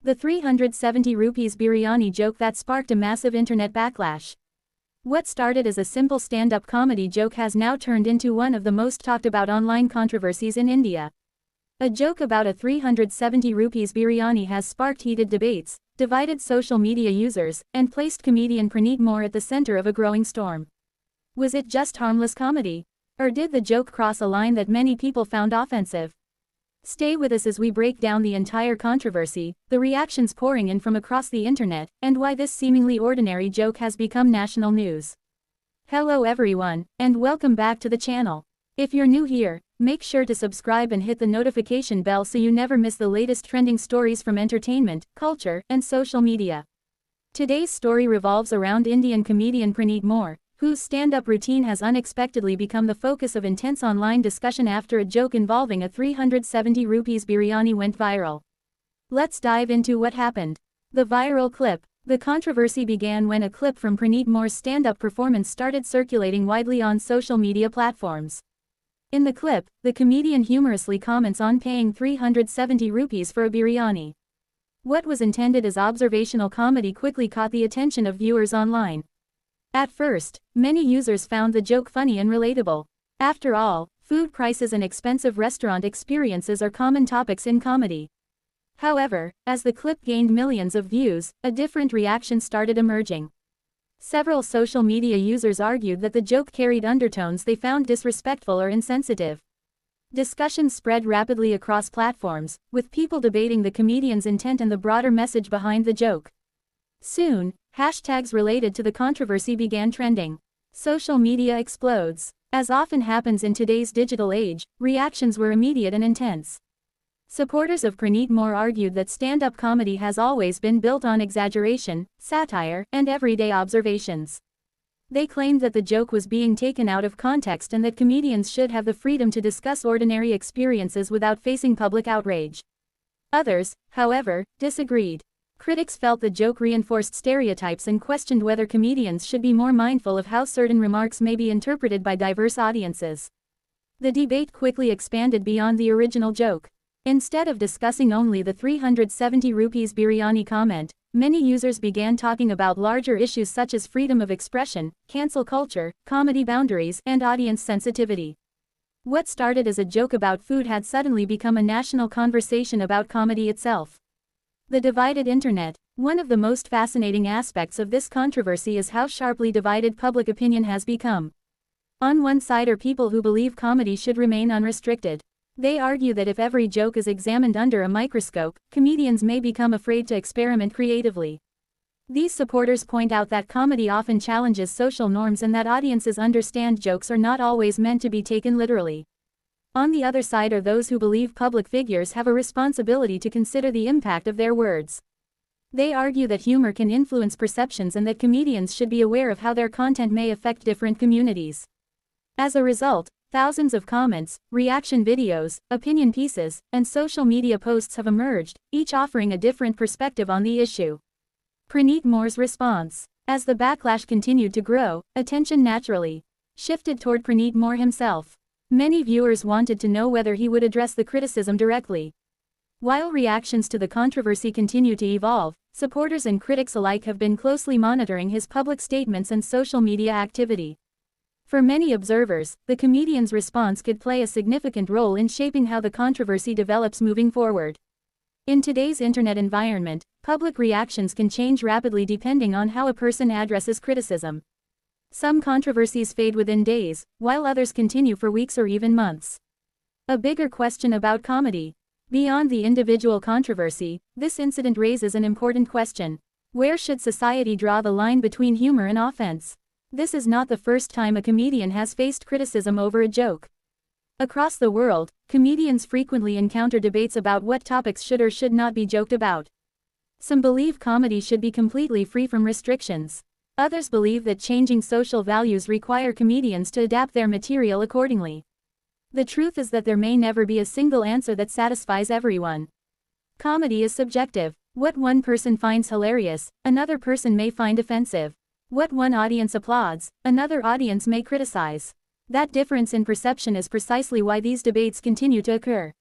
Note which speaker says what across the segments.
Speaker 1: The 370 rupees biryani joke that sparked a massive internet backlash. What started as a simple stand-up comedy joke has now turned into one of the most talked about online controversies in India. A joke about a 370 rupees biryani has sparked heated debates, divided social media users, and placed comedian Praneet Moore at the center of a growing storm. Was it just harmless comedy? Or did the joke cross a line that many people found offensive? Stay with us as we break down the entire controversy, the reactions pouring in from across the internet, and why this seemingly ordinary joke has become national news. Hello everyone, and welcome back to the channel. If you're new here, make sure to subscribe and hit the notification bell so you never miss the latest trending stories from entertainment, culture, and social media. Today's story revolves around Indian comedian Praneet Moore, whose stand-up routine has unexpectedly become the focus of intense online discussion after a joke involving a 370 rupees biryani went viral. Let's dive into what happened. The viral clip. The controversy began when a clip from Praneet Moore's stand-up performance started circulating widely on social media platforms. In the clip, the comedian humorously comments on paying 370 rupees for a biryani. What was intended as observational comedy quickly caught the attention of viewers online. At first, many users found the joke funny and relatable. After all, food prices and expensive restaurant experiences are common topics in comedy. However, as the clip gained millions of views, a different reaction started emerging. Several social media users argued that the joke carried undertones they found disrespectful or insensitive. Discussions spread rapidly across platforms, with people debating the comedian's intent and the broader message behind the joke. Soon, hashtags related to the controversy began trending. Social media explodes. As often happens in today's digital age, reactions were immediate and intense. Supporters of Praneet Moore argued that stand-up comedy has always been built on exaggeration, satire, and everyday observations. They claimed that the joke was being taken out of context and that comedians should have the freedom to discuss ordinary experiences without facing public outrage. Others, however, disagreed. Critics felt the joke reinforced stereotypes and questioned whether comedians should be more mindful of how certain remarks may be interpreted by diverse audiences. The debate quickly expanded beyond the original joke. Instead of discussing only the 370 rupees biryani comment, many users began talking about larger issues such as freedom of expression, cancel culture, comedy boundaries, and audience sensitivity. What started as a joke about food had suddenly become a national conversation about comedy itself. The divided internet. One of the most fascinating aspects of this controversy is how sharply divided public opinion has become. On one side are people who believe comedy should remain unrestricted. They argue that if every joke is examined under a microscope, comedians may become afraid to experiment creatively. These supporters point out that comedy often challenges social norms and that audiences understand jokes are not always meant to be taken literally. On the other side are those who believe public figures have a responsibility to consider the impact of their words. They argue that humor can influence perceptions and that comedians should be aware of how their content may affect different communities. As a result, thousands of comments, reaction videos, opinion pieces, and social media posts have emerged, each offering a different perspective on the issue. Praneet Moore's response. As the backlash continued to grow, attention naturally shifted toward Praneet Moore himself. Many viewers wanted to know whether he would address the criticism directly. While reactions to the controversy continue to evolve, supporters and critics alike have been closely monitoring his public statements and social media activity. For many observers, the comedian's response could play a significant role in shaping how the controversy develops moving forward. In today's internet environment, public reactions can change rapidly depending on how a person addresses criticism. Some controversies fade within days, while others continue for weeks or even months. A bigger question about comedy. Beyond the individual controversy, this incident raises an important question. Where should society draw the line between humor and offense? This is not the first time a comedian has faced criticism over a joke. Across the world, comedians frequently encounter debates about what topics should or should not be joked about. Some believe comedy should be completely free from restrictions. Others believe that changing social values require comedians to adapt their material accordingly. The truth is that there may never be a single answer that satisfies everyone. Comedy is subjective. What one person finds hilarious, another person may find offensive. What one audience applauds, another audience may criticize. That difference in perception is precisely why these debates continue to occur.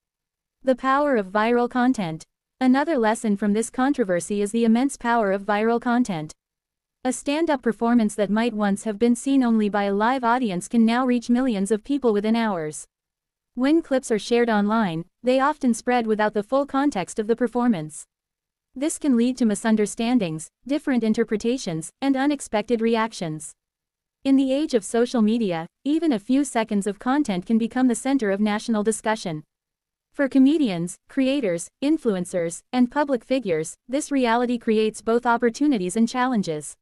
Speaker 1: The power of viral content. Another lesson from this controversy is the immense power of viral content. A stand-up performance that might once have been seen only by a live audience can now reach millions of people within hours. When clips are shared online, they often spread without the full context of the performance. This can lead to misunderstandings, different interpretations, and unexpected reactions. In the age of social media, even a few seconds of content can become the center of national discussion. For comedians, creators, influencers, and public figures, this reality creates both opportunities and challenges.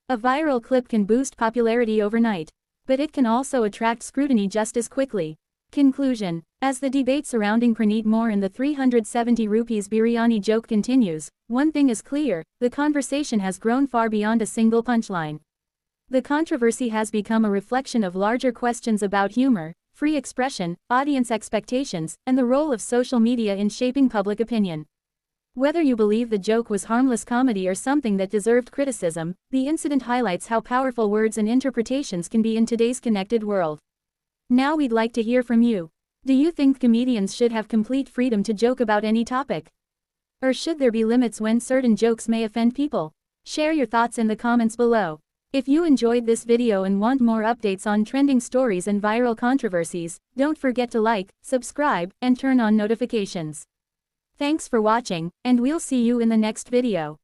Speaker 1: A viral clip can boost popularity overnight, but it can also attract scrutiny just as quickly. Conclusion: as the debate surrounding Praneet Moore and the 370 rupees biryani joke continues, one thing is clear: the conversation has grown far beyond a single punchline. The controversy has become a reflection of larger questions about humor, free expression, audience expectations, and the role of social media in shaping public opinion. Whether you believe the joke was harmless comedy or something that deserved criticism, the incident highlights how powerful words and interpretations can be in today's connected world. Now we'd like to hear from you. Do you think comedians should have complete freedom to joke about any topic? Or should there be limits when certain jokes may offend people? Share your thoughts in the comments below. If you enjoyed this video and want more updates on trending stories and viral controversies, don't forget to like, subscribe, and turn on notifications. Thanks for watching, and we'll see you in the next video.